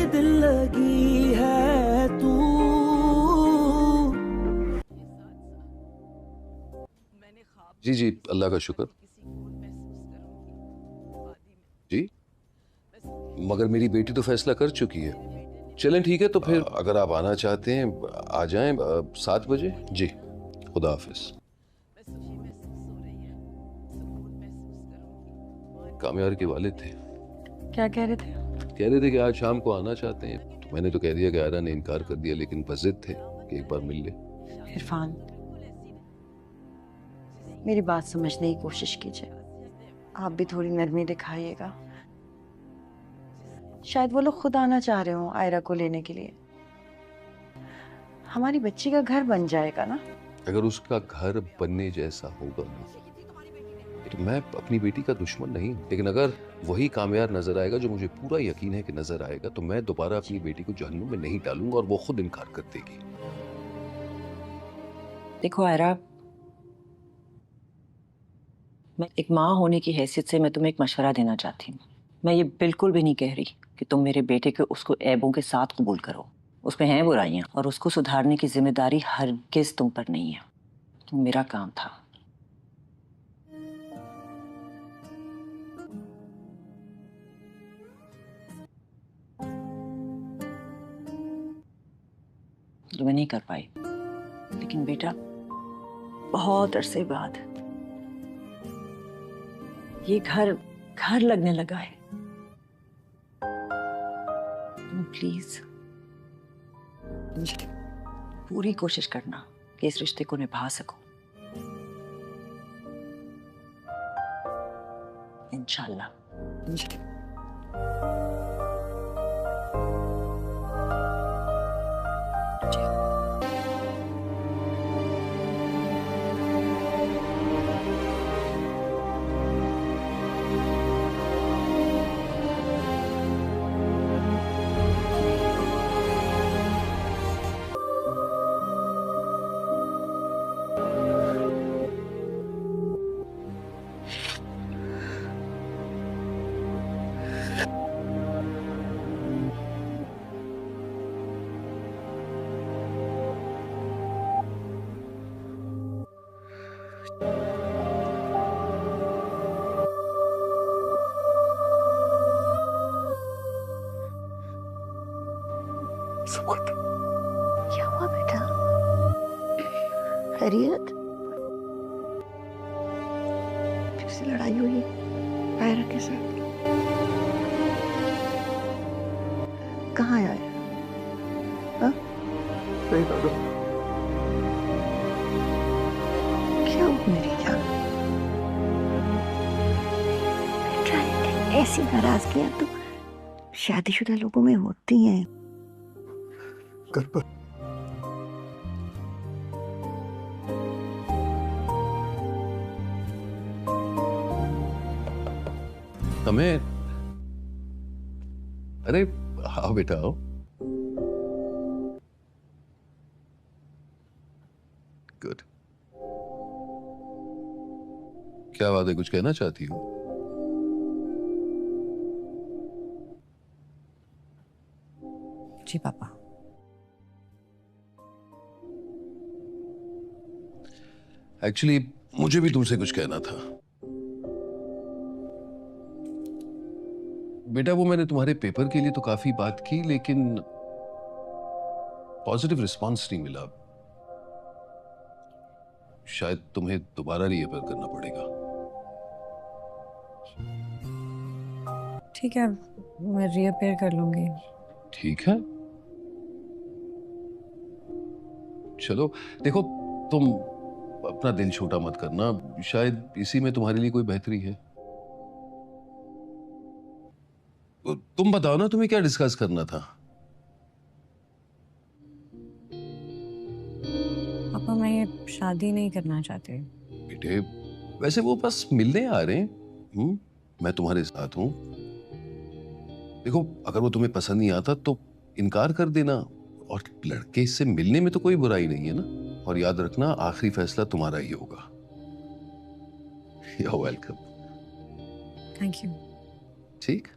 दिल लगी है तू। जी जी, अल्लाह का शुक्र। जी, मगर मेरी बेटी तो फैसला कर चुकी है। चलें ठीक है, तो फिर अगर आप आना चाहते हैं आ जाएं 7 बजे। जी, खुदा हाफिज। कामयार के वालिद थे। क्या कह रहे थे? कह रहे थे कि आज शाम को आना चाहते हैं, तो मैंने तो कह दिया कि आयरा ने इनकार कर दिया, लेकिन बज़िद थे कि एक बार मिल ले। इरफान, मेरी बात समझने की कोशिश कीजिए। आप भी थोड़ी नरमी दिखाइएगा। शायद वो लोग खुद आना चाह रहे हो आयरा को लेने के लिए। हमारी बच्ची का घर बन जाएगा ना। अगर उसका घर बनने जैसा होगा ना, तो मैं अपनी बेटी का दुश्मन नहीं हूं, लेकिन अगर वही कामयार नजर आएगा, जो मुझे पूरा यकीन है कि नजर आएगा, तो मैं दोबारा अपनी बेटी को जहन्नुम में नहीं डालूंगा और वो खुद इनकार कर देगी। देखो आयरा, मैं एक माँ होने की हैसियत से मैं तुम्हें एक मशवरा देना चाहती हूँ। मैं ये बिल्कुल भी नहीं कह रही कि तुम मेरे बेटे के उसको ऐबों के साथ कबूल करो। उसमें हैं बुराइयां, और उसको सुधारने की जिम्मेदारी हरगिज तुम पर नहीं है। तो मेरा काम था। जो मैं नहीं कर पाई, लेकिन बेटा बहुत अरसे बाद ये घर घर लगने लगा है। तुम प्लीज पूरी कोशिश करना कि इस रिश्ते को निभा सको। इंशाल्लाह। क्या हुआ बेटा? खैरियत? फिर से लड़ाई हुई आयरा के साथ? कहाँ है आयरा? हाँ? क्या हुआ मेरी जान? बेटा, ऐसी नाराजगियां तो शादीशुदा लोगों में होती हैं। घर पर हमें, अरे आओ बेटा आओ। गुड। क्या बात है, कुछ कहना चाहती हो? जी पापा। एक्चुअली मुझे भी तुमसे कुछ कहना था। बेटा, वो मैंने तुम्हारे पेपर के लिए तो काफी बात की, लेकिन पॉजिटिव रिस्पांस नहीं मिला। शायद तुम्हें दोबारा रीअपेयर करना पड़ेगा। ठीक है, मैं रीअपेयर कर लूंगी। ठीक है, चलो देखो, तुम अपना दिल छोटा मत करना, शायद इसी में तुम्हारे लिए कोई बेहतरी है। तुम बताओ ना, तुम्हें क्या डिस्कस करना था? पापा, मैं ये शादी नहीं करना चाहती। बेटे, वैसे वो बस मिलने आ रहे हैं। मैं तुम्हारे साथ हूं। देखो, अगर वो तुम्हें पसंद नहीं आता तो इनकार कर देना, और लड़के से मिलने में तो कोई बुराई नहीं है ना। और याद रखना, आखिरी फैसला तुम्हारा ही होगा। You're welcome. Thank you. ठीक।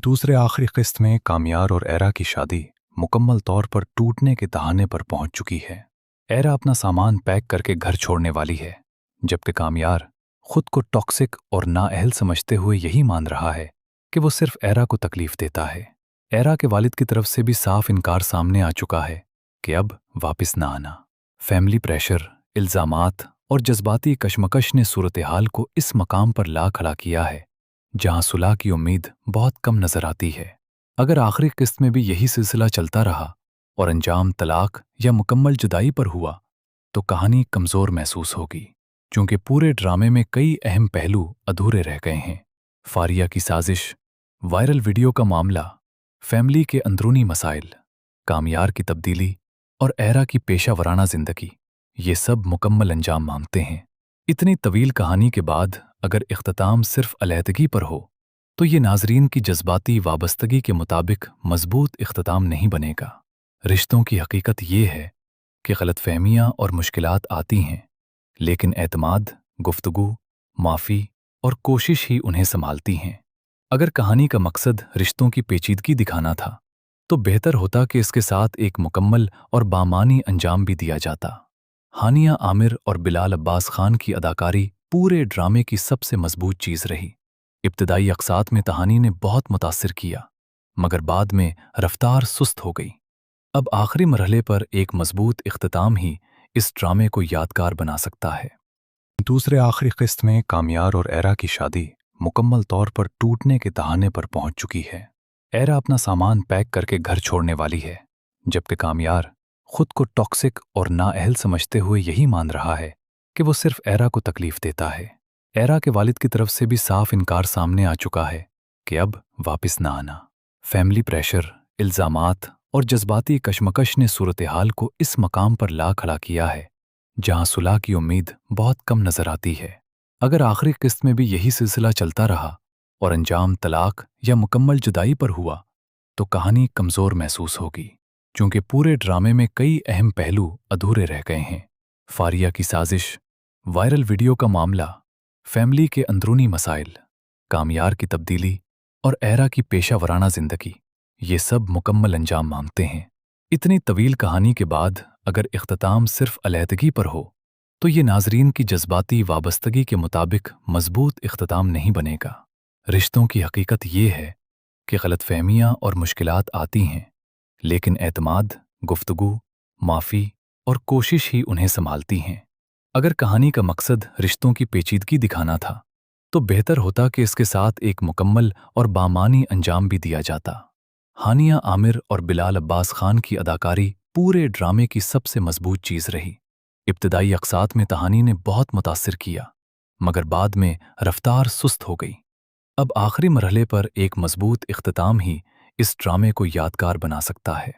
दूसरे आखिरी किस्त में कामियार और एरा की शादी मुकम्मल तौर पर टूटने के दहाने पर पहुंच चुकी है। एरा अपना सामान पैक करके घर छोड़ने वाली है, जबकि कामियार खुद को टॉक्सिक और नाअहल समझते हुए यही मान रहा है कि वो सिर्फ एरा को तकलीफ देता है। एरा के वालिद की तरफ से भी साफ इनकार सामने आ चुका है कि अब वापस ना आना। फैमिली प्रेशर, इल्ज़ामात और जज्बाती कशमकश ने सूरत हाल को इस मकाम पर ला खड़ा किया है जहां सुलह की उम्मीद बहुत कम नजर आती है। अगर आखिरी किस्त में भी यही सिलसिला चलता रहा और अंजाम तलाक या मुकम्मल जुदाई पर हुआ तो कहानी कमज़ोर महसूस होगी, क्योंकि पूरे ड्रामे में कई अहम पहलू अधूरे रह गए हैं। फारिया की साजिश, वायरल वीडियो का मामला, फैमिली के अंदरूनी मसाइल, कामियार की तब्दीली और एरा की पेशा वराना जिंदगी, ये सब मुकम्मल अंजाम मांगते हैं। इतनी तवील कहानी के बाद अगर इख्तिताम सिर्फ अलहदगी पर हो तो ये नाजरीन की जज्बाती वाबस्तगी के मुताबिक मजबूत इख्तिताम नहीं बनेगा। रिश्तों की हकीकत ये है कि गलतफहमियां और मुश्किलात आती हैं, लेकिन एतमाद, गुफ्तगू, माफ़ी और कोशिश ही उन्हें संभालती हैं। अगर कहानी का मकसद रिश्तों की पेचीदगी दिखाना था तो बेहतर होता कि इसके साथ एक मुकम्मल और बामानी अंजाम भी दिया जाता। हानिया आमिर और बिलाल अब्बास खान की अदाकारी पूरे ड्रामे की सबसे मजबूत चीज़ रही। इब्तदाई अक़सात में कहानी ने बहुत मुतासिर किया, मगर बाद में रफ्तार सुस्त हो गई। अब आखिरी मरहले पर एक मजबूत इख्तिताम ही इस ड्रामे को यादगार बना सकता है। दूसरे आखिरी किस्त में कामियार और एरा की शादी मुकम्मल तौर पर टूटने के दहाने पर पहुंच चुकी है। एरा अपना सामान पैक करके घर छोड़ने वाली है, जबकि कामियार खुद को टॉक्सिक और नाअहल समझते हुए यही मान रहा है कि वो सिर्फ एरा को तकलीफ देता है। एरा के वालिद की तरफ से भी साफ इनकार सामने आ चुका है कि अब वापस ना आना। फैमिली प्रेशर, इल्ज़ामात और जज्बाती कशमकश ने सूरत हाल को इस मकाम पर ला खड़ा किया है जहां सुलह की उम्मीद बहुत कम नजर आती है। अगर आखिरी किस्त में भी यही सिलसिला चलता रहा और अंजाम तलाक या मुकम्मल जुदाई पर हुआ तो कहानी कमज़ोर महसूस होगी, क्योंकि पूरे ड्रामे में कई अहम पहलू अधूरे रह गए हैं। फारिया की साजिश, वायरल वीडियो का मामला, फैमिली के अंदरूनी मसाइल, कामियार की तब्दीली और एरा की पेशा वराना जिंदगी, ये सब मुकम्मल अंजाम मांगते हैं। इतनी तवील कहानी के बाद अगर इख्तिताम सिर्फ अलहदगी पर हो तो ये नाजरीन की जज्बाती वाबस्तगी के मुताबिक मजबूत इख्तिताम नहीं बनेगा। रिश्तों की हकीकत ये है कि गलतफहमियां और मुश्किलात आती हैं, लेकिन एतमाद, गुफ्तगू, माफ़ी और कोशिश ही उन्हें संभालती हैं। अगर कहानी का मकसद रिश्तों की पेचीदगी दिखाना था तो बेहतर होता कि इसके साथ एक मुकम्मल और बामानी अंजाम भी दिया जाता। हानिया आमिर और बिलाल अब्बास खान की अदाकारी पूरे ड्रामे की सबसे मजबूत चीज़ रही। इब्तदाई अक़सात में कहानी ने बहुत मुतासिर किया, मगर बाद में रफ्तार सुस्त हो गई। अब आखिरी मरहले पर एक मजबूत इख्तिताम ही इस ड्रामे को यादगार बना सकता है।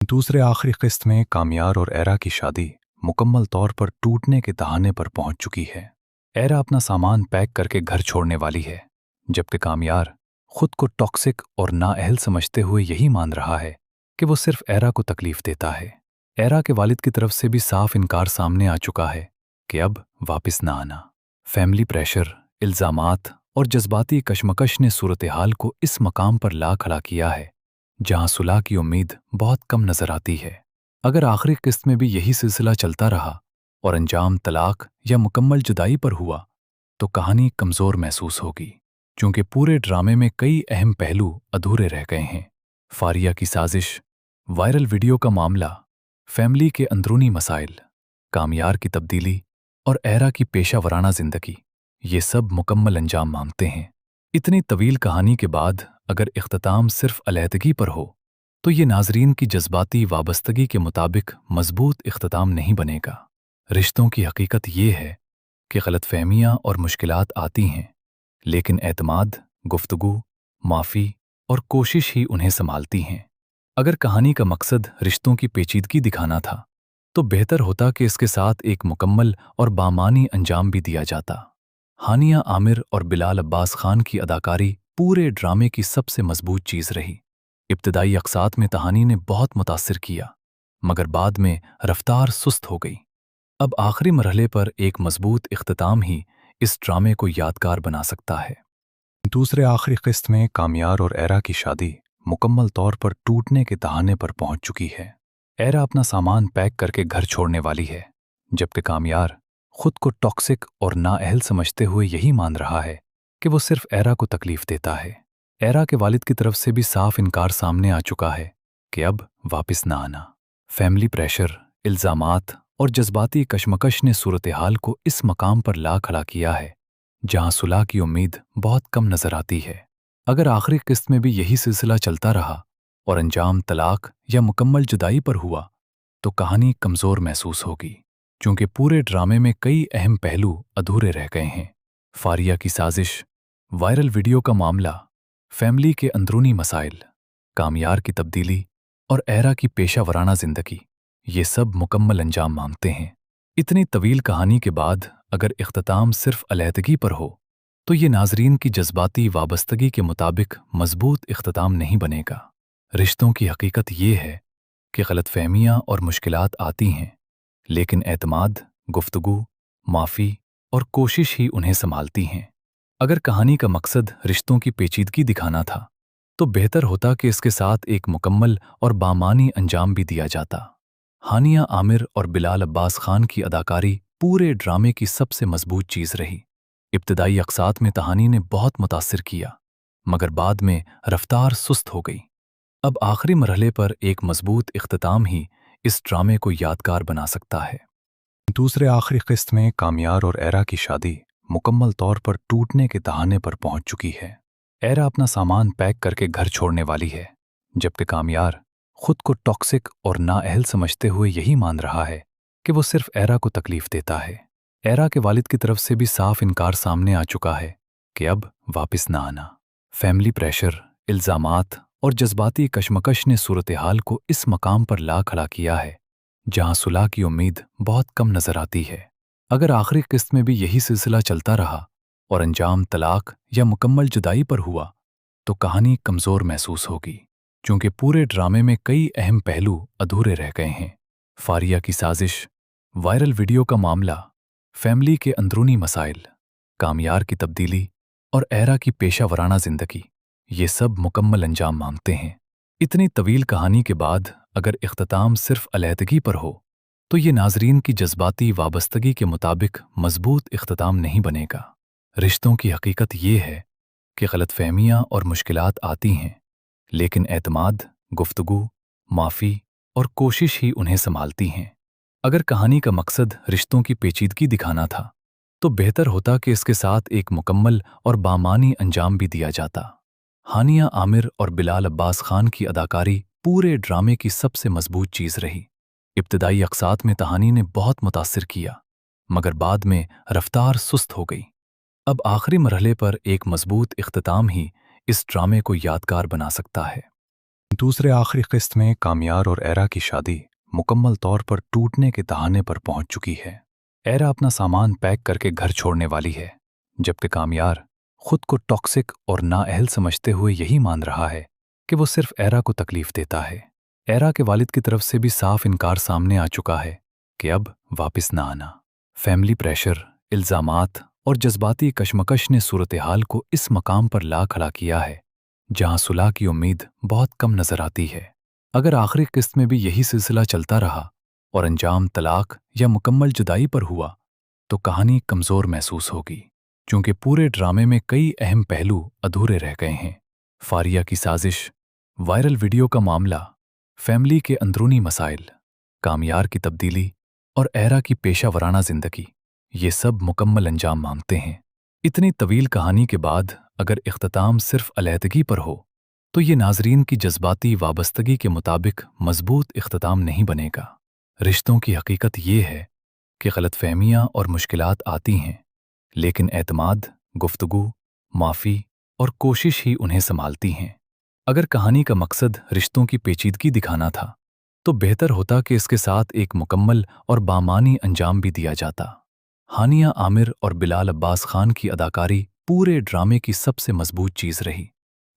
दूसरे आखिरी किस्त में कामियार और एरा की शादी मुकम्मल तौर पर टूटने के दहाने पर पहुंच चुकी है। एरा अपना सामान पैक करके घर छोड़ने वाली है, जबकि कामियार खुद को टॉक्सिक और नाअहल समझते हुए यही मान रहा है कि वो सिर्फ एरा को तकलीफ देता है। एरा के वालिद की तरफ से भी साफ इनकार सामने आ चुका है कि अब वापस ना आना। फैमिली प्रेशर, इल्ज़ामात और जज्बाती कशमकश ने सूरत हाल को इस मकाम पर ला खड़ा किया है जहां सुलह की उम्मीद बहुत कम नजर आती है। अगर आखिरी किस्त में भी यही सिलसिला चलता रहा और अंजाम तलाक या मुकम्मल जुदाई पर हुआ तो कहानी कमज़ोर महसूस होगी, क्योंकि पूरे ड्रामे में कई अहम पहलू अधूरे रह गए हैं। फारिया की साजिश, वायरल वीडियो का मामला, फैमिली के अंदरूनी मसाइल, कामियार की तब्दीली और एरा की पेशा वराना जिंदगी, ये सब मुकम्मल अंजाम मांगते हैं। इतनी तवील कहानी के बाद अगर इख्तिताम सिर्फ अलहदगी पर हो तो ये नाजरीन की जज्बाती वाबस्तगी के मुताबिक मजबूत इख्तिताम नहीं बनेगा। रिश्तों की हकीकत ये है कि गलतफहमियां और मुश्किलात आती हैं, लेकिन एतमाद, गुफ्तगू, माफ़ी और कोशिश ही उन्हें संभालती हैं। अगर कहानी का मकसद रिश्तों की पेचीदगी दिखाना था तो बेहतर होता कि इसके साथ एक मुकम्मल और बामानी अंजाम भी दिया जाता। हानिया आमिर और बिलाल अब्बास खान की अदाकारी पूरे ड्रामे की सबसे मजबूत चीज़ रही। इब्तदाई अक़सात में कहानी ने बहुत मुतासिर किया, मगर बाद में रफ्तार सुस्त हो गई। अब आखिरी मरहले पर एक मजबूत इख्तिताम ही इस ड्रामे को यादगार बना सकता है। दूसरे आखिरी किस्त में कामयार और एरा की शादी मुकम्मल तौर पर टूटने के दहाने पर पहुंच चुकी है। एरा अपना सामान पैक करके घर छोड़ने वाली है, जबकि कामयार खुद को टॉक्सिक और नाअहल समझते हुए यही मान रहा है कि वो सिर्फ एरा को तकलीफ देता है। एरा के वालिद की तरफ से भी साफ इनकार सामने आ चुका है कि अब वापस ना आना। फैमिली प्रेशर, इल्ज़ामात और जज्बाती कशमकश ने सूरत हाल को इस मकाम पर ला खड़ा किया है जहां सुलह की उम्मीद बहुत कम नजर आती है। अगर आखिरी किस्त में भी यही सिलसिला चलता रहा और अंजाम तलाक या मुकम्मल जुदाई पर हुआ तो कहानी कमज़ोर महसूस होगी, क्योंकि पूरे ड्रामे में कई अहम पहलू अधूरे रह गए हैं। फारिया की साजिश, वायरल वीडियो का मामला, फैमिली के अंदरूनी मसाइल, कामयार की तब्दीली और एरा की पेशा वराना जिंदगी, ये सब मुकम्मल अंजाम मांगते हैं। इतनी तवील कहानी के बाद अगर इख्तिताम सिर्फ अलहदगी पर हो तो ये नाजरीन की जज्बाती वाबस्तगी के मुताबिक मजबूत इख्तिताम नहीं बनेगा। रिश्तों की हकीकत ये है कि गलतफहमियां और मुश्किलात आती हैं, लेकिन एतमाद, गुफ्तगू, माफ़ी और कोशिश ही उन्हें संभालती हैं। अगर कहानी का मकसद रिश्तों की पेचीदगी दिखाना था तो बेहतर होता कि इसके साथ एक मुकम्मल और बामानी अंजाम भी दिया जाता। हानिया आमिर और बिलाल अब्बास खान की अदाकारी पूरे ड्रामे की सबसे मजबूत चीज़ रही। इब्तदाई अक़सात में कहानी ने बहुत मुतासिर किया, मगर बाद में रफ्तार सुस्त हो गई। अब आखिरी मरहले पर एक मजबूत इख्तिताम ही इस ड्रामे को यादगार बना सकता है। दूसरे आखिरी किस्त में कामयार और एरा की शादी मुकम्मल तौर पर टूटने के दहाने पर पहुंच चुकी है। एरा अपना सामान पैक करके घर छोड़ने वाली है, जबकि कामयार खुद को टॉक्सिक और नाअहल समझते हुए यही मान रहा है कि वो सिर्फ एरा को तकलीफ देता है। एरा के वालिद की तरफ से भी साफ इनकार सामने आ चुका है कि अब वापस ना आना। फैमिली प्रेशर, इल्ज़ामात और जज्बाती कशमकश ने सूरत हाल को इस मकाम पर ला खड़ा किया है जहां सुलह की उम्मीद बहुत कम नजर आती है। अगर आखिरी किस्त में भी यही सिलसिला चलता रहा और अंजाम तलाक या मुकम्मल जुदाई पर हुआ तो कहानी कमज़ोर महसूस होगी, क्योंकि पूरे ड्रामे में कई अहम पहलू अधूरे रह गए हैं। फारिया की साजिश, वायरल वीडियो का मामला, फैमिली के अंदरूनी मसाइल, कामयार की तब्दीली और एरा की पेशा वराना जिंदगी, ये सब मुकम्मल अंजाम मांगते हैं। इतनी तवील कहानी के बाद अगर इख्तिताम सिर्फ अलहदगी पर हो तो ये नाजरीन की जज्बाती वाबस्तगी के मुताबिक मजबूत इख्तिताम नहीं बनेगा। रिश्तों की हकीकत ये है कि गलतफहमियां और मुश्किलात आती हैं, लेकिन एतमाद, गुफ्तगू, माफ़ी और कोशिश ही उन्हें संभालती हैं। अगर कहानी का मकसद रिश्तों की पेचीदगी दिखाना था तो बेहतर होता कि इसके साथ एक मुकम्मल और बामानी अंजाम भी दिया जाता। हानिया आमिर और बिलाल अब्बास खान की अदाकारी पूरे ड्रामे की सबसे मजबूत चीज़ रही। इब्तदाई अक़सात में कहानी ने बहुत मुतासिर किया, मगर बाद में रफ्तार सुस्त हो गई। अब आखिरी मरहले पर एक मजबूत इख्तिताम ही इस ड्रामे को यादगार बना सकता है। दूसरे आखिरी किस्त में कामयार और एरा की शादी मुकम्मल तौर पर टूटने के दहाने पर पहुंच चुकी है। एरा अपना सामान पैक करके घर छोड़ने वाली है, जबकि कामयार खुद को टॉक्सिक और नाअहल समझते हुए यही मान रहा है कि वो सिर्फ एरा को तकलीफ देता है। एरा के वालिद की तरफ से भी साफ इनकार सामने आ चुका है कि अब वापस ना आना। फैमिली प्रेशर, इल्ज़ामात और जज्बाती कशमकश ने सूरत हाल को इस मकाम पर ला खड़ा किया है जहां सुलह की उम्मीद बहुत कम नजर आती है। अगर आखिरी किस्त में भी यही सिलसिला चलता रहा और अंजाम तलाक या मुकम्मल जुदाई पर हुआ तो कहानी कमज़ोर महसूस होगी, क्योंकि पूरे ड्रामे में कई अहम पहलू अधूरे रह गए हैं। फारिया की साजिश, वायरल वीडियो का मामला, फैमिली के अंदरूनी मसाइल, कामयार की तब्दीली और एरा की पेशा वराना जिंदगी, ये सब मुकम्मल अंजाम मांगते हैं। इतनी तवील कहानी के बाद अगर इख्तिताम सिर्फ अलहदगी पर हो तो ये नाजरीन की जज्बाती वाबस्तगी के मुताबिक मजबूत इख्तिताम नहीं बनेगा। रिश्तों की हकीकत ये है कि गलतफहमियां और मुश्किलात आती हैं, लेकिन एतमाद, गुफ्तगू, माफ़ी और कोशिश ही उन्हें संभालती हैं। अगर कहानी का मकसद रिश्तों की पेचीदगी दिखाना था तो बेहतर होता कि इसके साथ एक मुकम्मल और बामानी अंजाम भी दिया जाता। हानिया आमिर और बिलाल अब्बास खान की अदाकारी पूरे ड्रामे की सबसे मजबूत चीज़ रही।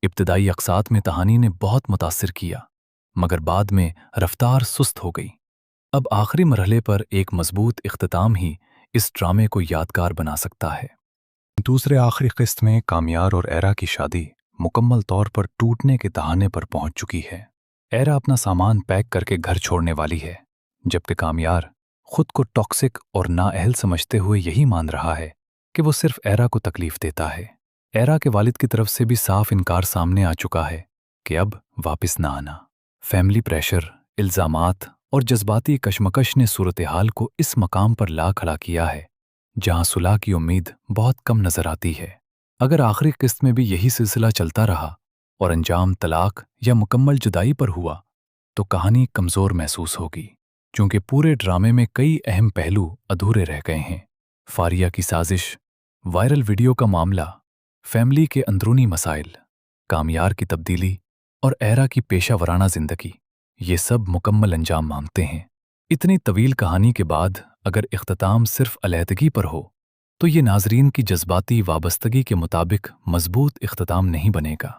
इब्तदाई अक़सात में कहानी ने बहुत मुतासिर किया, मगर बाद में रफ्तार सुस्त हो गई। अब आखिरी मरहले पर एक मजबूत इख्तिताम ही इस ड्रामे को यादगार बना सकता है। दूसरे आखिरी किस्त में कामयार और एरा की शादी मुकम्मल तौर पर टूटने के दहाने पर पहुंच चुकी है। एरा अपना सामान पैक करके घर छोड़ने वाली है, जबकि कामयार खुद को टॉक्सिक और नाअहल समझते हुए यही मान रहा है कि वो सिर्फ एरा को तकलीफ देता है। एरा के वालिद की तरफ से भी साफ इनकार सामने आ चुका है कि अब वापस ना आना। फैमिली प्रेशर, इल्ज़ामात और जज्बाती कशमकश ने सूरत हाल को इस मकाम पर ला खड़ा किया है जहां सुलह की उम्मीद बहुत कम नजर आती है। अगर आखिरी किस्त में भी यही सिलसिला चलता रहा और अंजाम तलाक या मुकम्मल जुदाई पर हुआ तो कहानी कमज़ोर महसूस होगी, क्योंकि पूरे ड्रामे में कई अहम पहलू अधूरे रह गए हैं। फारिया की साजिश, वायरल वीडियो का मामला, फैमिली के अंदरूनी मसाइल, कामयार की तब्दीली और एरा की पेशा वराना जिंदगी, ये सब मुकम्मल अंजाम मांगते हैं। इतनी तवील कहानी के बाद अगर इख्तिताम सिर्फ अलहदगी पर हो तो ये नाजरीन की जज्बाती वाबस्तगी के मुताबिक मजबूत इख्तिताम नहीं बनेगा।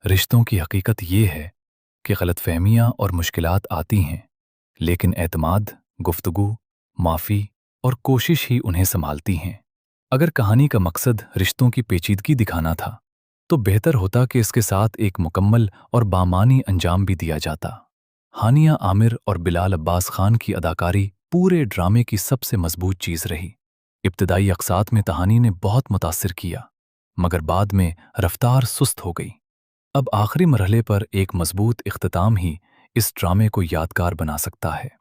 रिश्तों की हकीकत ये है कि गलतफहमियां और मुश्किलात आती हैं, लेकिन एतमाद, गुफ्तगू, माफ़ी और कोशिश ही उन्हें संभालती हैं। अगर कहानी का मकसद रिश्तों की पेचीदगी दिखाना था तो बेहतर होता कि इसके साथ एक मुकम्मल और बामानी अंजाम भी दिया जाता। हानिया आमिर और बिलाल अब्बास खान की अदाकारी पूरे ड्रामे की सबसे मजबूत चीज़ रही। इब्तदाई अक़सात में कहानी ने बहुत मुतासिर किया, मगर बाद में रफ्तार सुस्त हो गई। अब आखिरी मरहले पर एक मजबूत इख्तिताम ही इस ड्रामे को यादगार बना सकता है।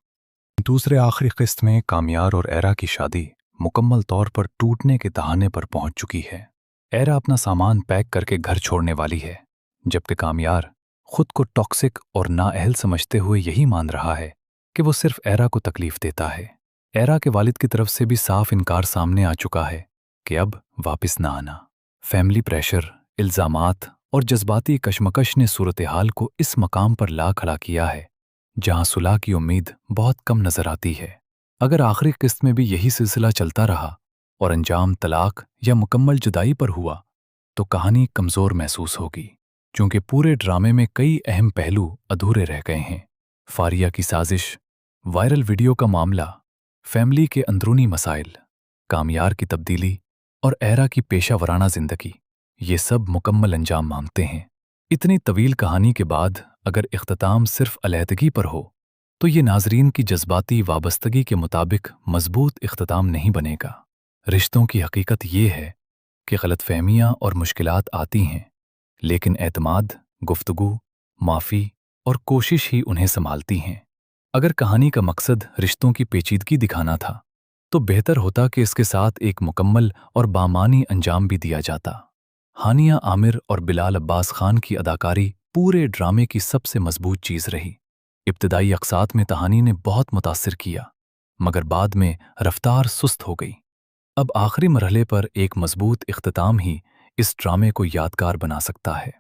दूसरे आखिरी किस्त में कामयार और एरा की शादी मुकम्मल तौर पर टूटने के दहाने पर पहुंच चुकी है। एरा अपना सामान पैक करके घर छोड़ने वाली है, जबकि कामयार खुद को टॉक्सिक और नाअहल समझते हुए यही मान रहा है कि वो सिर्फ एरा को तकलीफ देता है। एरा के वालिद की तरफ से भी साफ इनकार सामने आ चुका है कि अब वापस ना आना। फैमिली प्रेशर, इल्ज़ामात और जज्बाती कशमकश ने सूरत हाल को इस मकाम पर ला खड़ा किया है जहां सुलह की उम्मीद बहुत कम नजर आती है। अगर आखिरी किस्त में भी यही सिलसिला चलता रहा और अंजाम तलाक या मुकम्मल जुदाई पर हुआ तो कहानी कमज़ोर महसूस होगी, क्योंकि पूरे ड्रामे में कई अहम पहलू अधूरे रह गए हैं। फारिया की साजिश, वायरल वीडियो का मामला, फैमिली के अंदरूनी मसाइल, कामयार की तब्दीली और एरा की पेशा वराना जिंदगी, ये सब मुकम्मल अंजाम मांगते हैं। इतनी तवील कहानी के बाद अगर इख्तिताम सिर्फ अलहदगी पर हो तो ये नाजरीन की जज्बाती वाबस्तगी के मुताबिक मजबूत इख्तिताम नहीं बनेगा। रिश्तों की हकीकत ये है कि गलतफहमियां और मुश्किलात आती हैं, लेकिन एतमाद, गुफ्तगू, माफ़ी और कोशिश ही उन्हें संभालती हैं। अगर कहानी का मकसद रिश्तों की पेचीदगी दिखाना था तो बेहतर होता कि इसके साथ एक मुकम्मल और बामानी अंजाम भी दिया जाता। हानिया आमिर और बिलाल अब्बास खान की अदाकारी पूरे ड्रामे की सबसे मजबूत चीज़ रही। इब्तदाई अक़सात में कहानी ने बहुत मुतासिर किया, मगर बाद में रफ्तार सुस्त हो गई। अब आखिरी मरहले पर एक मजबूत इख्तिताम ही इस ड्रामे को यादगार बना सकता है।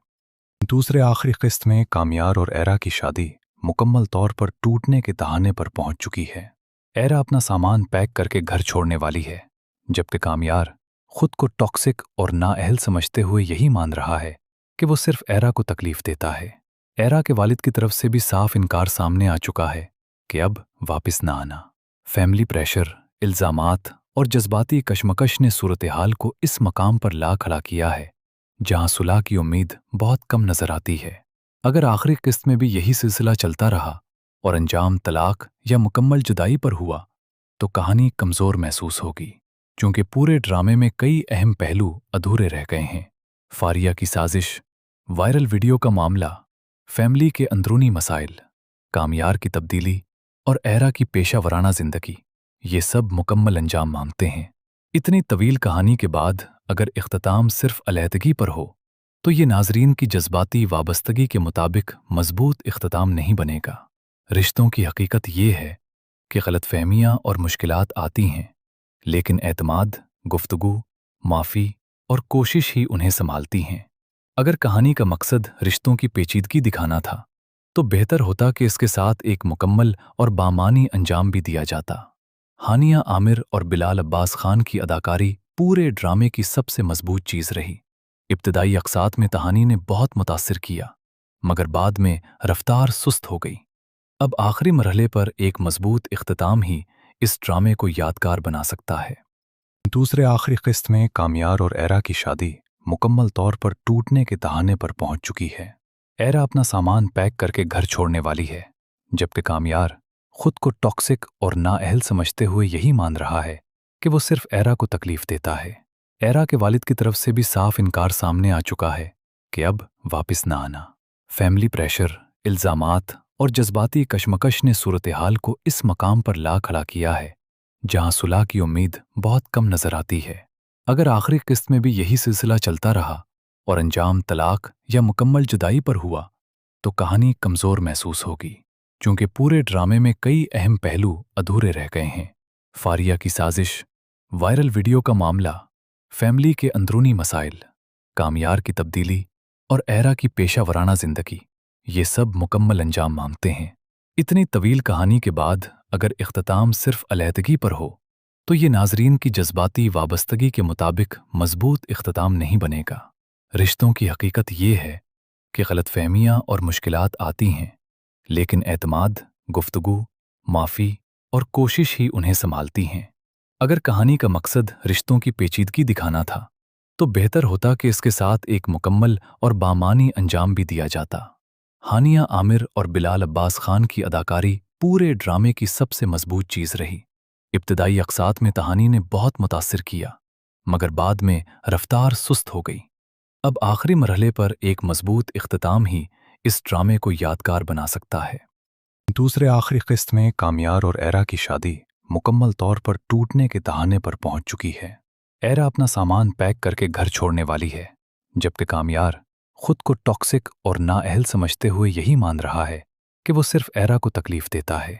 दूसरे आखिरी किस्त में कामयार और एरा की शादी मुकम्मल तौर पर टूटने के दहाने पर पहुंच चुकी है। एरा अपना सामान पैक करके घर छोड़ने वाली है, जबकि कामयार खुद को टॉक्सिक और नाअहल समझते हुए यही मान रहा है कि वो सिर्फ एरा को तकलीफ देता है। एरा के वालिद की तरफ से भी साफ इनकार सामने आ चुका है कि अब वापस ना आना। फैमिली प्रेशर, इल्ज़ामात और जज्बाती कशमकश ने सूरत हाल को इस मकाम पर ला खड़ा किया है जहां सुलह की उम्मीद बहुत कम नजर आती है। अगर आखिरी किस्त में भी यही सिलसिला चलता रहा और अंजाम तलाक या मुकम्मल जुदाई पर हुआ तो कहानी कमज़ोर महसूस होगी, क्योंकि पूरे ड्रामे में कई अहम पहलू अधूरे रह गए हैं। फारिया की साजिश, वायरल वीडियो का मामला, फैमिली के अंदरूनी मसाइल, कामयार की तब्दीली और एरा की पेशा वराना जिंदगी, ये सब मुकम्मल अंजाम मांगते हैं। इतनी तवील कहानी के बाद अगर इख्तिताम सिर्फ अलहदगी पर हो तो ये नाजरीन की जज्बाती वाबस्तगी के मुताबिक मजबूत इख्तिताम नहीं बनेगा। रिश्तों की हकीकत ये है कि गलतफहमियां और मुश्किलात आती हैं, लेकिन एतमाद, गुफ्तगू, माफ़ी और कोशिश ही उन्हें संभालती हैं। अगर कहानी का मकसद रिश्तों की पेचीदगी दिखाना था तो बेहतर होता कि इसके साथ एक मुकम्मल और बामानी अंजाम भी दिया जाता। हानिया आमिर और बिलाल अब्बास खान की अदाकारी पूरे ड्रामे की सबसे मजबूत चीज़ रही। इब्तदाई अक़सात में कहानी ने बहुत मुतासिर किया, मगर बाद में रफ्तार सुस्त हो गई। अब आखिरी मरहले पर एक मजबूत इख्तिताम ही इस ड्रामे को यादगार बना सकता है। दूसरे आखिरी किस्त में कामयार और एरा की शादी मुकम्मल तौर पर टूटने के दहाने पर पहुंच चुकी है। एरा अपना सामान पैक करके घर छोड़ने वाली है, जबकि कामयार खुद को टॉक्सिक और नाअहल समझते हुए यही मान रहा है कि वो सिर्फ एरा को तकलीफ देता है। एरा के वालिद की तरफ से भी साफ इनकार सामने आ चुका है कि अब वापस ना आना। फैमिली प्रेशर, इल्ज़ामात और जज्बाती कशमकश ने सूरत हाल को इस मकाम पर ला खड़ा किया है जहां सुलह की उम्मीद बहुत कम नजर आती है। अगर आखिरी किस्त में भी यही सिलसिला चलता रहा और अंजाम तलाक या मुकम्मल जुदाई पर हुआ तो कहानी कमज़ोर महसूस होगी, क्योंकि पूरे ड्रामे में कई अहम पहलू अधूरे रह गए हैं। फारिया की साजिश, वायरल वीडियो का मामला, फैमिली के अंदरूनी मसाइल, कामयार की तब्दीली और एरा की पेशा वराना जिंदगी, ये सब मुकम्मल अंजाम मांगते हैं। इतनी तवील कहानी के बाद अगर इख्तिताम सिर्फ अलहदगी पर हो तो ये नाजरीन की जज्बाती वाबस्तगी के मुताबिक मजबूत इख्तिताम नहीं बनेगा। रिश्तों की हकीकत ये है कि गलतफहमियां और मुश्किलात आती हैं, लेकिन एतमाद, गुफ्तगू, माफ़ी और कोशिश ही उन्हें संभालती हैं। अगर कहानी का मकसद रिश्तों की पेचीदगी दिखाना था तो बेहतर होता कि इसके साथ एक मुकम्मल और बामानी अंजाम भी दिया जाता। हानिया आमिर और बिलाल अब्बास खान की अदाकारी पूरे ड्रामे की सबसे मजबूत चीज़ रही। इब्तदाई अक़सात में कहानी ने बहुत मुतासिर किया, मगर बाद में रफ्तार सुस्त हो गई। अब आखिरी मरहले पर एक मजबूत इख्तिताम ही इस ड्रामे को यादगार बना सकता है। दूसरे आखिरी किस्त में कामयार और एरा की शादी मुकम्मल तौर पर टूटने के दहाने पर पहुंच चुकी है। एरा अपना सामान पैक करके घर छोड़ने वाली है, जबकि कामयार खुद को टॉक्सिक और नाअहल समझते हुए यही मान रहा है कि वो सिर्फ एरा को तकलीफ देता है।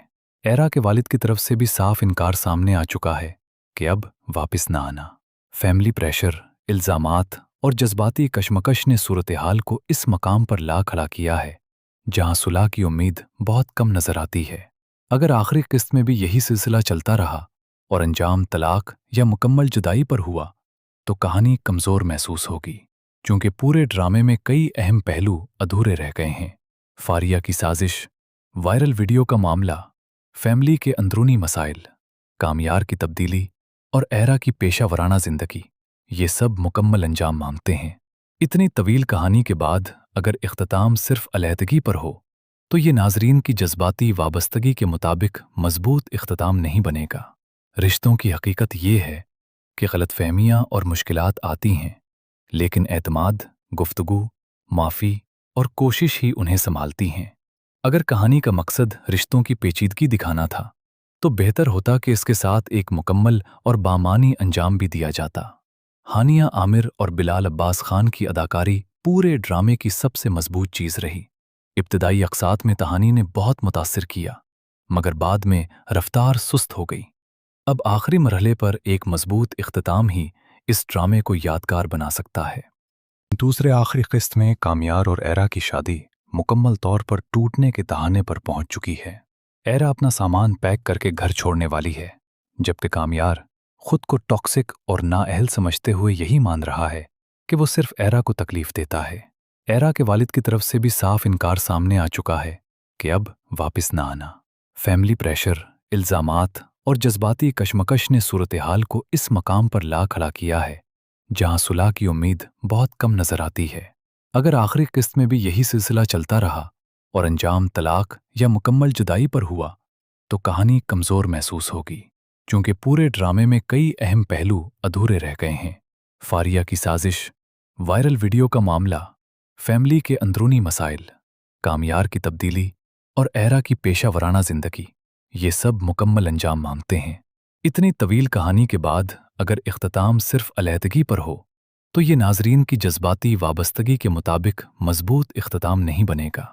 एरा के वालिद की तरफ से भी साफ इनकार सामने आ चुका है कि अब वापस ना आना। फैमिली प्रेशर, इल्ज़ामात और जज्बाती कशमकश ने सूरत हाल को इस मकाम पर ला खड़ा किया है जहां सुलह की उम्मीद बहुत कम नजर आती है। अगर आखिरी किस्त में भी यही सिलसिला चलता रहा और अंजाम तलाक या मुकम्मल जुदाई पर हुआ तो कहानी कमज़ोर महसूस होगी, क्योंकि पूरे ड्रामे में कई अहम पहलू अधूरे रह गए हैं। फारिया की साजिश, वायरल वीडियो का मामला, फैमिली के अंदरूनी मसाइल, कामयार की तब्दीली और एरा की पेशा वराना जिंदगी, ये सब मुकम्मल अंजाम मांगते हैं। इतनी तवील कहानी के बाद अगर इख्तिताम सिर्फ अलहदगी पर हो तो ये नाजरीन की जज्बाती वाबस्तगी के मुताबिक मजबूत इख्तिताम नहीं बनेगा। रिश्तों की हकीकत ये है कि गलतफहमियां और मुश्किलात आती हैं, लेकिन एतमाद, गुफ्तगू, माफ़ी और कोशिश ही उन्हें संभालती हैं। अगर कहानी का मकसद रिश्तों की पेचीदगी दिखाना था तो बेहतर होता कि इसके साथ एक मुकम्मल और बामानी अंजाम भी दिया जाता। हानिया आमिर और बिलाल अब्बास खान की अदाकारी पूरे ड्रामे की सबसे मजबूत चीज़ रही। इब्तदाई अक़सात में कहानी ने बहुत मुतासिर किया, मगर बाद में रफ्तार सुस्त हो गई। अब आखिरी मरहले पर एक मजबूत इख्तिताम ही इस ड्रामे को यादगार बना सकता है। दूसरे आखिरी किस्त में कामयार और एरा की शादी मुकम्मल तौर पर टूटने के दहाने पर पहुंच चुकी है। एरा अपना सामान पैक करके घर छोड़ने वाली है, जबकि कामयार खुद को टॉक्सिक और नाअहल समझते हुए यही मान रहा है कि वो सिर्फ एरा को तकलीफ देता है। एरा के वालिद की तरफ से भी साफ इनकार सामने आ चुका है कि अब वापस ना आना। फैमिली प्रेशर, इल्ज़ामात और जज्बाती कशमकश ने सूरत हाल को इस मकाम पर ला खड़ा किया है जहां सुलह की उम्मीद बहुत कम नजर आती है। अगर आखिरी किस्त में भी यही सिलसिला चलता रहा और अंजाम तलाक या मुकम्मल जुदाई पर हुआ तो कहानी कमज़ोर महसूस होगी, क्योंकि पूरे ड्रामे में कई अहम पहलू अधूरे रह गए हैं। फारिया की साजिश, वायरल वीडियो का मामला, फैमिली के अंदरूनी मसाइल, कामयार की तब्दीली और एरा की पेशा वराना जिंदगी, ये सब मुकम्मल अंजाम मांगते हैं। इतनी तवील कहानी के बाद अगर इख्तिताम सिर्फ अलहदगी पर हो तो ये नाजरीन की जज्बाती वाबस्तगी के मुताबिक मजबूत इख्तिताम नहीं बनेगा।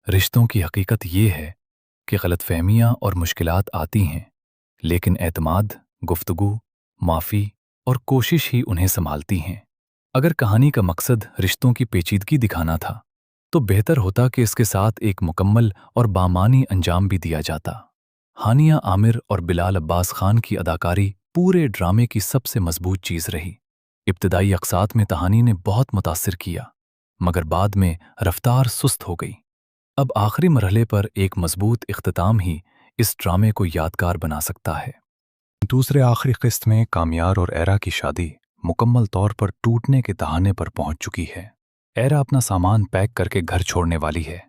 रिश्तों की हकीकत ये है कि गलतफहमियां और मुश्किलात आती हैं, लेकिन एतमाद, गुफ्तगू, माफ़ी और कोशिश ही उन्हें संभालती हैं। अगर कहानी का मकसद रिश्तों की पेचीदगी दिखाना था तो बेहतर होता कि इसके साथ एक मुकम्मल और बामानी अंजाम भी दिया जाता। हानिया आमिर और बिलाल अब्बास खान की अदाकारी पूरे ड्रामे की सबसे मजबूत चीज़ रही। इब्तदाई अक़सात में कहानी ने बहुत मुतासिर किया, मगर बाद में रफ्तार सुस्त हो गई। अब आखिरी मरहले पर एक मजबूत इख्तिताम ही इस ड्रामे को यादगार बना सकता है। दूसरे आखिरी किस्त में कामयार और एरा की शादी मुकम्मल तौर पर टूटने के दहाने पर पहुंच चुकी है। एरा अपना सामान पैक करके घर छोड़ने वाली है,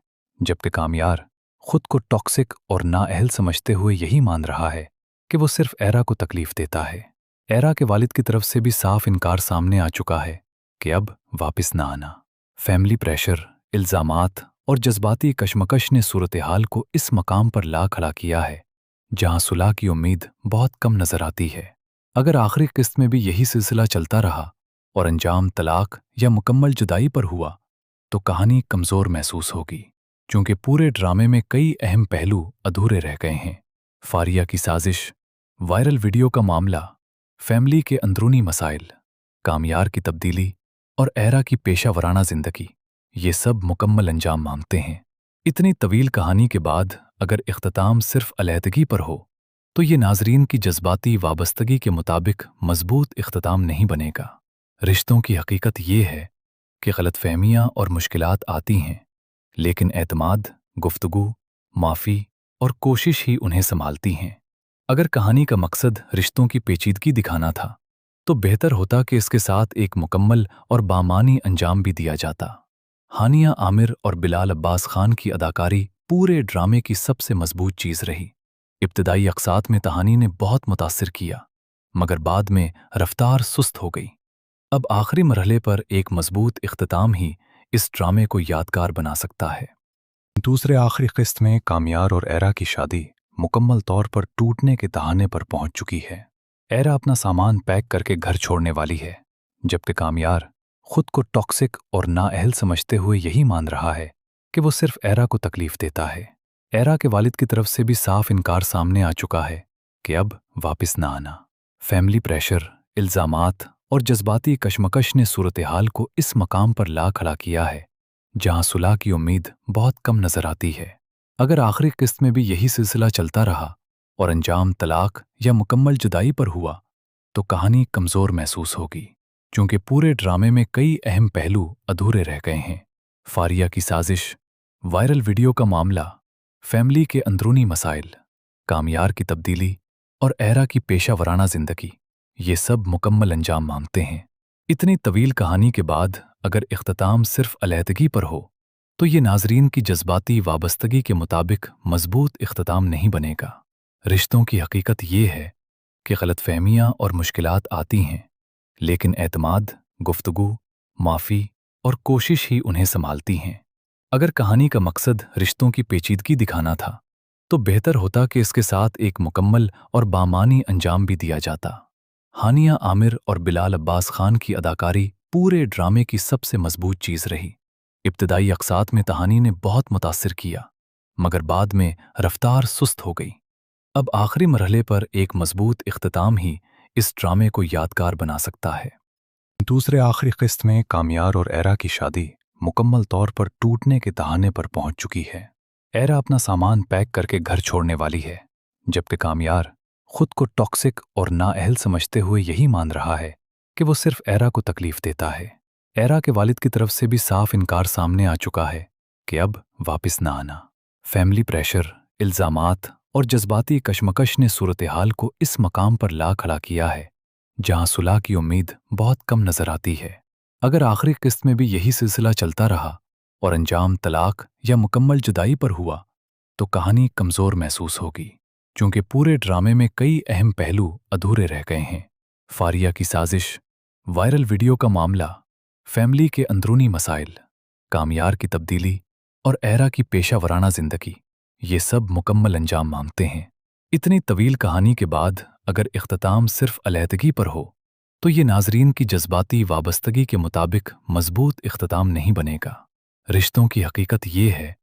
जबकि कामयार खुद को टॉक्सिक और नाअहल समझते हुए यही मान रहा है कि वो सिर्फ एरा को तकलीफ देता है। एरा के वालिद की तरफ से भी साफ इनकार सामने आ चुका है कि अब वापस ना आना। फैमिली प्रेशर, इल्ज़ामात और जज्बाती कशमकश ने सूरत हाल को इस मकाम पर ला खड़ा किया है जहां सुलह की उम्मीद बहुत कम नजर आती है। अगर आखिरी किस्त में भी यही सिलसिला चलता रहा और अंजाम तलाक या मुकम्मल जुदाई पर हुआ तो कहानी कमज़ोर महसूस होगी, क्योंकि पूरे ड्रामे में कई अहम पहलू अधूरे रह गए हैं। फारिया की साजिश, वायरल वीडियो का मामला, फैमिली के अंदरूनी मसाइल, कामयार की तब्दीली और एरा की पेशा वराना जिंदगी, ये सब मुकम्मल अंजाम मांगते हैं। इतनी तवील कहानी के बाद अगर इख्तिताम सिर्फ अलहदगी पर हो तो ये नाजरीन की जज्बाती वाबस्तगी के मुताबिक मजबूत इख्तिताम नहीं बनेगा। रिश्तों की हकीकत ये है कि गलतफहमियां और मुश्किलात आती हैं, लेकिन एतमाद, गुफ्तगू, माफ़ी और कोशिश ही उन्हें संभालती हैं। अगर कहानी का मकसद रिश्तों की पेचीदगी दिखाना था तो बेहतर होता कि इसके साथ एक मुकम्मल और बामानी अंजाम भी दिया जाता। हानिया आमिर और बिलाल अब्बास खान की अदाकारी पूरे ड्रामे की सबसे मजबूत चीज़ रही। इब्तदाई अक़सात में कहानी ने बहुत मुतासिर किया, मगर बाद में रफ्तार सुस्त हो गई। अब आखिरी मरहले पर एक मजबूत इख्तिताम ही इस ड्रामे को यादगार बना सकता है। दूसरे आखिरी किस्त में कामयार और एरा की शादी मुकम्मल तौर पर टूटने के दहाने पर पहुंच चुकी है। एरा अपना सामान पैक करके घर छोड़ने वाली है, जबकि कामयार खुद को टॉक्सिक और नाअहल समझते हुए यही मान रहा है कि वो सिर्फ एरा को तकलीफ देता है। एरा के वालिद की तरफ से भी साफ इनकार सामने आ चुका है कि अब वापस ना आना। फैमिली प्रेशर, इल्ज़ामात और जज्बाती कशमकश ने सूरत हाल को इस मकाम पर ला खड़ा किया है जहां सुलह की उम्मीद बहुत कम नजर आती है। अगर आखिरी किस्त में भी यही सिलसिला चलता रहा और अंजाम तलाक या मुकम्मल जुदाई पर हुआ तो कहानी कमज़ोर महसूस होगी, क्योंकि पूरे ड्रामे में कई अहम पहलू अधूरे रह गए हैं। फारिया की साजिश, वायरल वीडियो का मामला, फैमिली के अंदरूनी मसाइल, कामयार की तब्दीली और एरा की पेशा वराना जिंदगी, ये सब मुकम्मल अंजाम मांगते हैं। इतनी तवील कहानी के बाद अगर इख्तिताम सिर्फ अलहदगी पर हो तो ये नाजरीन की जज्बाती वाबस्तगी के मुताबिक मजबूत इख्तिताम नहीं बनेगा। रिश्तों की हकीकत ये है कि गलतफहमियां और मुश्किलात आती हैं, लेकिन एतमाद, गुफ्तगू, माफ़ी और कोशिश ही उन्हें संभालती हैं। अगर कहानी का मकसद रिश्तों की पेचीदगी दिखाना था तो बेहतर होता कि इसके साथ एक मुकम्मल और बामानी अंजाम भी दिया जाता। हानिया आमिर और बिलाल अब्बास खान की अदाकारी पूरे ड्रामे की सबसे मजबूत चीज़ रही। इब्तदाई अक़सात में कहानी ने बहुत मुतासिर किया, मगर बाद में रफ्तार सुस्त हो गई। अब आखिरी मरहले पर एक मजबूत इख्तिताम ही इस ड्रामे को यादगार बना सकता है। दूसरे आखिरी किस्त में कामयार और एरा की शादी मुकम्मल तौर पर टूटने के दहाने पर पहुंच चुकी है। एरा अपना सामान पैक करके घर छोड़ने वाली है, जबकि कामयार खुद को टॉक्सिक और नाअहल समझते हुए यही मान रहा है कि वो सिर्फ एरा को तकलीफ देता है। एरा के वालिद की तरफ से भी साफ इनकार सामने आ चुका है कि अब वापस ना आना। फैमिली प्रेशर, इल्ज़ामात और जज्बाती कशमकश ने सूरत हाल को इस मकाम पर ला खड़ा किया है जहां सुलह की उम्मीद बहुत कम नजर आती है। अगर आखिरी किस्त में भी यही सिलसिला चलता रहा और अंजाम तलाक या मुकम्मल जुदाई पर हुआ तो कहानी कमज़ोर महसूस होगी, क्योंकि पूरे ड्रामे में कई अहम पहलू अधूरे रह गए हैं। फारिया की साजिश, वायरल वीडियो का मामला, फैमिली के अंदरूनी मसाइल, कामयार की तब्दीली और एरा की पेशा वराना जिंदगी, ये सब मुकम्मल अंजाम मांगते हैं। इतनी तवील कहानी के बाद अगर इख्तिताम सिर्फ अलहदगी पर हो तो ये नाजरीन की जज्बाती वाबस्तगी के मुताबिक मजबूत इख्तिताम नहीं बनेगा। रिश्तों की हकीकत ये है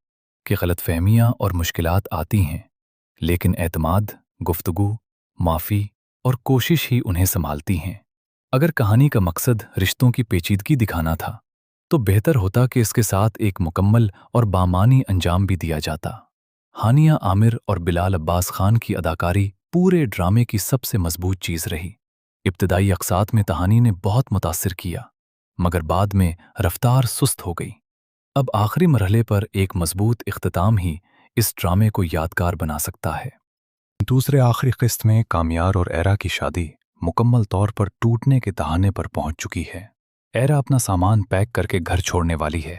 कि गलतफहमियां और मुश्किलात आती हैं, लेकिन एतमाद, गुफ्तगू, माफ़ी और कोशिश ही उन्हें संभालती हैं। अगर कहानी का मकसद रिश्तों की पेचीदगी दिखाना था तो बेहतर होता कि इसके साथ एक मुकम्मल और बामानी अंजाम भी दिया जाता। हानिया आमिर और बिलाल अब्बास खान की अदाकारी पूरे ड्रामे की सबसे मजबूत चीज़ रही। इब्तदाई अक़सात में कहानी ने बहुत मुतासिर किया, मगर बाद में रफ्तार सुस्त हो गई। अब आखिरी मरहले पर एक मजबूत इख्तिताम ही इस ड्रामे को यादगार बना सकता है। दूसरे आखिरी किस्त में कामयार और एरा की शादी मुकम्मल तौर पर टूटने के दहाने पर पहुंच चुकी है। एरा अपना सामान पैक करके घर छोड़ने वाली है,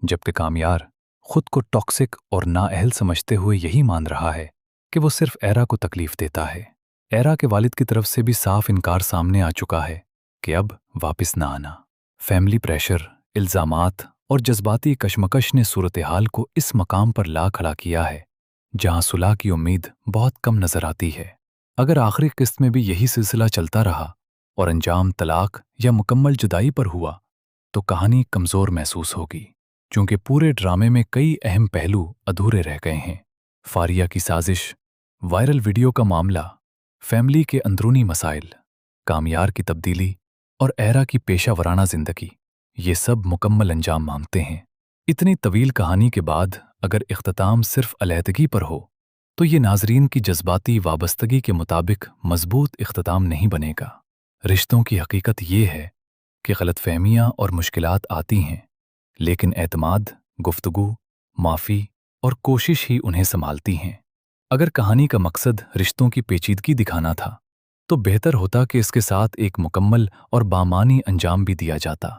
जबकि कामयार खुद को टॉक्सिक और नाअहल समझते हुए यही मान रहा है कि वो सिर्फ एरा को तकलीफ देता है। एरा के वालिद की तरफ से भी साफ इनकार सामने आ चुका है कि अब वापस ना आना। फैमिली प्रेशर, इल्ज़ामात और जज्बाती कशमकश ने सूरत हाल को इस मकाम पर ला खड़ा किया है जहां सुलह की उम्मीद बहुत कम नजर आती है। अगर आखिरी किस्त में भी यही सिलसिला चलता रहा और अंजाम तलाक या मुकम्मल जुदाई पर हुआ तो कहानी कमज़ोर महसूस होगी, क्योंकि पूरे ड्रामे में कई अहम पहलू अधूरे रह गए हैं। फारिया की साजिश, वायरल वीडियो का मामला, फैमिली के अंदरूनी मसाइल, कामयार की तब्दीली और एरा की पेशा वराना जिंदगी, ये सब मुकम्मल अंजाम मांगते हैं। इतनी तवील कहानी के बाद अगर इख्तिताम सिर्फ अलहदगी पर हो तो ये नाजरीन की जज्बाती वाबस्तगी के मुताबिक मजबूत इख्तिताम नहीं बनेगा। रिश्तों की हकीकत ये है कि गलतफहमियां और मुश्किलात आती हैं, लेकिन एतमाद, गुफ्तगू, माफ़ी और कोशिश ही उन्हें संभालती हैं। अगर कहानी का मकसद रिश्तों की पेचीदगी दिखाना था तो बेहतर होता कि इसके साथ एक मुकम्मल और बामानी अंजाम भी दिया जाता।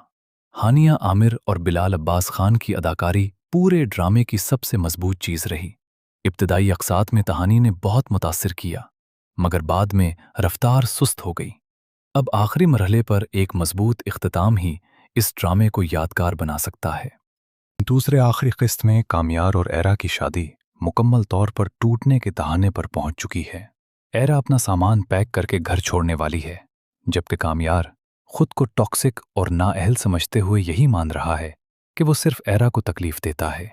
हानिया आमिर और बिलाल अब्बास खान की अदाकारी पूरे ड्रामे की सबसे मजबूत चीज़ रही। इब्तदाई अक़सात में कहानी ने बहुत मुतासिर किया, मगर बाद में रफ्तार सुस्त हो गई। अब आखिरी मरहले पर एक मजबूत इख्तिताम ही इस ड्रामे को यादगार बना सकता है। दूसरे आखिरी किस्त में कामयार और एरा की शादी मुकम्मल तौर पर टूटने के दहाने पर पहुंच चुकी है। एरा अपना सामान पैक करके घर छोड़ने वाली है, जबकि कामयार खुद को टॉक्सिक और नाअहल समझते हुए यही मान रहा है कि वो सिर्फ एरा को तकलीफ देता है।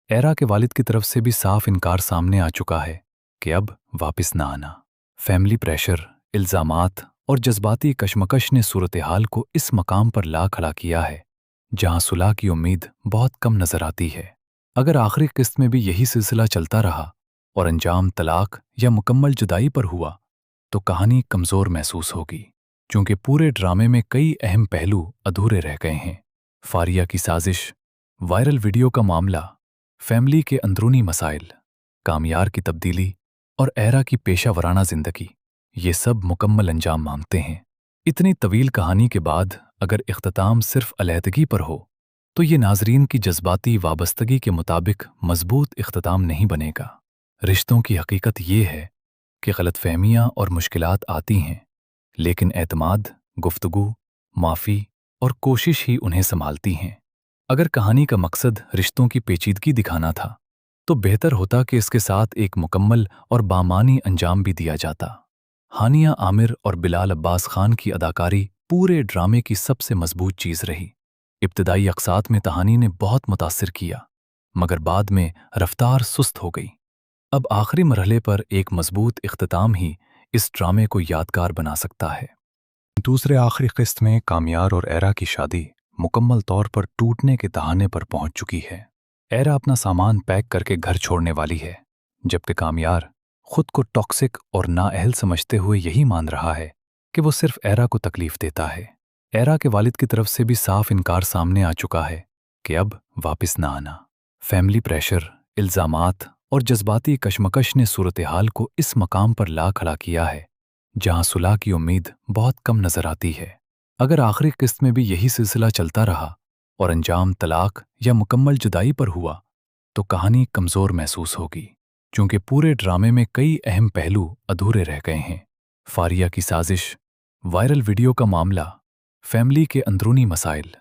एरा के वालिद की तरफ से भी साफ इनकार सामने आ चुका है कि अब वापस ना आना। फैमिली प्रेशर, इल्ज़ामात और जज्बाती कशमकश ने सूरत हाल को इस मकाम पर ला खड़ा किया है जहां सुलह की उम्मीद बहुत कम नजर आती है। अगर आखिरी किस्त में भी यही सिलसिला चलता रहा और अंजाम तलाक या मुकम्मल जुदाई पर हुआ तो कहानी कमज़ोर महसूस होगी, क्योंकि पूरे ड्रामे में कई अहम पहलू अधूरे रह गए हैं। फारिया की साजिश, वायरल वीडियो का मामला, फैमिली के अंदरूनी मसाइल, कामयार की तब्दीली और एरा की पेशा वराना जिंदगी, ये सब मुकम्मल अंजाम मांगते हैं। इतनी तवील कहानी के बाद अगर इख्तिताम सिर्फ अलहदगी पर हो तो ये नाजरीन की जज्बाती वाबस्तगी के मुताबिक मजबूत इख्तिताम नहीं बनेगा। रिश्तों की हकीकत ये है कि गलतफहमियां और मुश्किलात आती हैं, लेकिन एतमाद, गुफ्तगू, माफ़ी और कोशिश ही उन्हें संभालती हैं। अगर कहानी का मकसद रिश्तों की पेचीदगी दिखाना था तो बेहतर होता कि इसके साथ एक मुकम्मल और बामानी अंजाम भी दिया जाता। हानिया आमिर और बिलाल अब्बास खान की अदाकारी पूरे ड्रामे की सबसे मजबूत चीज़ रही। इब्तदाई अक़सात में कहानी ने बहुत मुतासिर किया, मगर बाद में रफ्तार सुस्त हो गई। अब आखिरी मरहले पर एक मजबूत इख्तिताम ही इस ड्रामे को यादगार बना सकता है। दूसरे आखिरी किस्त में कामयार और एरा की शादी मुकम्मल तौर पर टूटने के दहाने पर पहुंच चुकी है। एरा अपना सामान पैक करके घर छोड़ने वाली है, जबकि कामयार खुद को टॉक्सिक और नाअहल समझते हुए यही मान रहा है कि वो सिर्फ एरा को तकलीफ देता है। एरा के वालिद की तरफ से भी साफ इनकार सामने आ चुका है कि अब वापस ना आना। फैमिली प्रेशर, इल्ज़ामात और जज्बाती कशमकश ने सूरत हाल को इस मकाम पर ला खड़ा किया है जहां सुलह की उम्मीद बहुत कम नजर आती है। अगर आखिरी किस्त में भी यही सिलसिला चलता रहा और अंजाम तलाक या मुकम्मल जुदाई पर हुआ तो कहानी कमज़ोर महसूस होगी, क्योंकि पूरे ड्रामे में कई अहम पहलू अधूरे रह गए हैं। फारिया की साजिश, वायरल वीडियो का मामला, फैमिली के अंदरूनी मसाइल,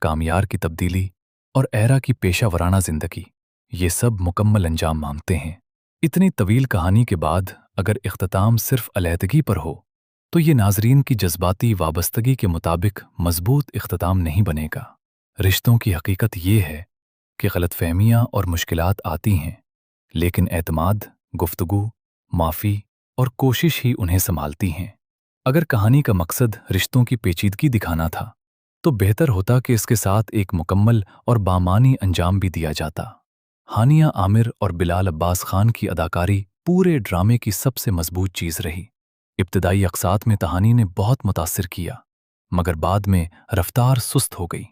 कामयार की तब्दीली और एरा की पेशा वराना जिंदगी, ये सब मुकम्मल अंजाम मांगते हैं। इतनी तवील कहानी के बाद अगर इख्तिताम सिर्फ अलहदगी पर हो तो ये नाजरीन की जज्बाती वाबस्तगी के मुताबिक मजबूत इख्तिताम नहीं बनेगा। रिश्तों की हकीकत ये है कि गलतफहमियां और मुश्किलात आती हैं, लेकिन एतमाद, गुफ्तगू, माफ़ी और कोशिश ही उन्हें संभालती हैं। अगर कहानी का मकसद रिश्तों की पेचीदगी दिखाना था तो बेहतर होता कि इसके साथ एक मुकम्मल और बामानी अंजाम भी दिया जाता। हानिया आमिर और बिलाल अब्बास खान की अदाकारी पूरे ड्रामे की सबसे मजबूत चीज़ रही। इब्तदाई अक़सात में कहानी ने बहुत मुतासिर किया, मगर बाद में रफ्तार सुस्त हो गई।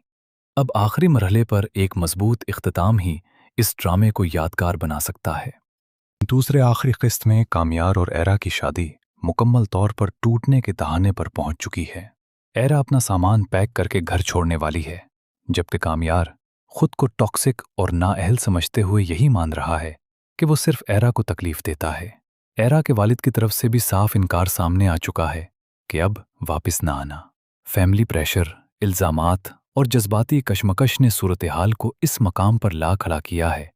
अब आखिरी मरहले पर एक मजबूत इख्तिताम ही इस ड्रामे को यादगार बना सकता है। दूसरे आखिरी किस्त में कामयार और एरा की शादी मुकम्मल तौर पर टूटने के दहाने पर पहुंच चुकी है। एरा अपना सामान पैक करके घर छोड़ने वाली है, जबकि कामयार खुद को टॉक्सिक और नाअहल समझते हुए यही मान रहा है कि वो सिर्फ एरा को तकलीफ देता है। एरा के वालिद की तरफ से भी साफ इनकार सामने आ चुका है कि अब वापस ना आना। फैमिली प्रेशर, इल्ज़ामात और जज्बाती कशमकश ने सूरत हाल को इस मकाम पर ला खड़ा किया है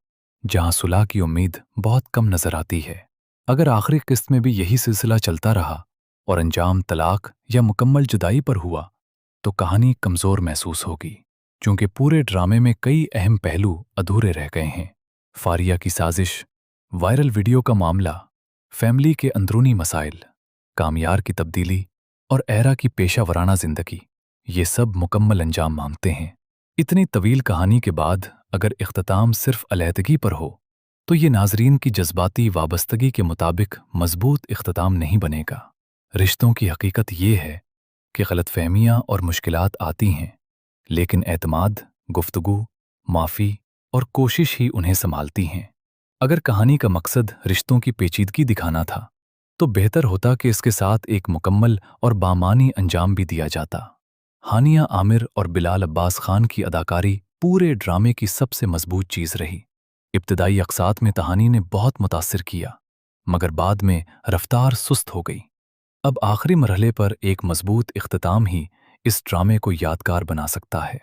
जहां सुलह की उम्मीद बहुत कम नजर आती है। अगर आखिरी किस्त में भी यही सिलसिला चलता रहा और अंजाम तलाक या मुकम्मल जुदाई पर हुआ तो कहानी कमज़ोर महसूस होगी, क्योंकि पूरे ड्रामे में कई अहम पहलू अधूरे रह गए हैं। फारिया की साजिश, वायरल वीडियो का मामला, फैमिली के अंदरूनी मसाइल, कामयार की तब्दीली और एरा की पेशा वराना जिंदगी, ये सब मुकम्मल अंजाम मांगते हैं। इतनी तवील कहानी के बाद अगर इख्तिताम सिर्फ अलहदगी पर हो तो ये नाजरीन की जज्बाती वाबस्तगी के मुताबिक मजबूत इख्तिताम नहीं बनेगा। रिश्तों की हकीकत ये है कि गलतफहमियां और मुश्किलात आती हैं, लेकिन एतमाद, गुफ्तगू, माफ़ी और कोशिश ही उन्हें संभालती हैं। अगर कहानी का मकसद रिश्तों की पेचीदगी दिखाना था तो बेहतर होता कि इसके साथ एक मुकम्मल और बामानी अंजाम भी दिया जाता। हानिया आमिर और बिलाल अब्बास खान की अदाकारी पूरे ड्रामे की सबसे मजबूत चीज़ रही। इब्तदाई अक़सात में कहानी ने बहुत मुतासिर किया, मगर बाद में रफ्तार सुस्त हो गई। अब आखिरी मरहले पर एक मजबूत इख्तिताम ही इस ड्रामे को यादगार बना सकता है।